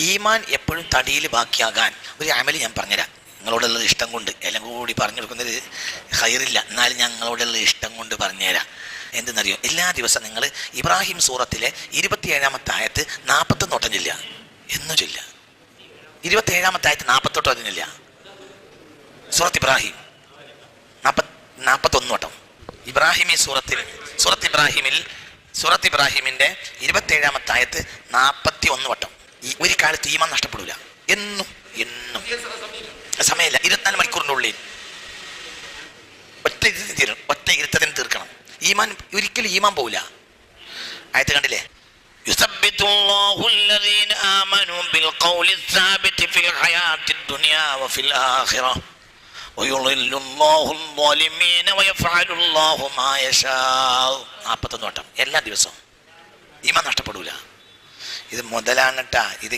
ഈമാൻ എപ്പോഴും തടിയിൽ ബാക്കിയാകാൻ ഒരു അമല് ഞാൻ പറഞ്ഞുതരാം. നിങ്ങളോടുള്ള ഇഷ്ടം കൊണ്ട് എല്ലാം കൂടി പറഞ്ഞു കൊടുക്കുന്നത് ഹൈറില്ല, എന്നാലും ഞങ്ങളോടുള്ള ഇഷ്ടം കൊണ്ട് പറഞ്ഞുതരാം. എന്തെന്നറിയോ, എല്ലാ ദിവസവും നിങ്ങൾ ഇബ്രാഹിം സൂറത്തിലെ 27-ാമത്തെ ആയത്ത് 41 വട്ടം ചൊല്ലുക. എന്നു ചൊല്ലുക. 27-ാമത്തെ ആയത്ത് 48 വട്ടം ചൊല്ലുക. സൂറത്ത് ഇബ്രാഹിം 41 വട്ടം. ഇബ്രാഹിമി സൂറത്ത് ഇബ്രാഹിമിന്റെ 27-ാമത്തെ ആയത്ത് 41 വട്ടം. ഒരു കാലത്ത് ഈമാൻ നഷ്ടപ്പെടില്ല. എന്നും സമയമില്ല, 24 മണിക്കൂറിൻ്റെ ഉള്ളിൽ ഒറ്റ ഇരുത്തത്തിന് തീർക്കണം. ഈമാൻ ഒരിക്കലും ഈമാൻ പോവില്ല. ആയത്ത് കണ്ടില്ലേ? യുസബ്ബിതുല്ലാഹു അല്ലദീന ആമനൂ ബിൽഖൗലി الثابിതി ഫിൽ ഹയാത്തിദ് ദുനിയാ വഫിൽ ആഖിറ വയുളില്ലുല്ലാഹു الظാലിമീന വയഫഅലുല്ലാഹു മാ യശാ. 41 വട്ടം എല്ലാ ദിവസവും. ഈമാൻ നഷ്ടപ്പെടില്ല. ഇത് മുതലാണ് ട്ടാ. ഇത്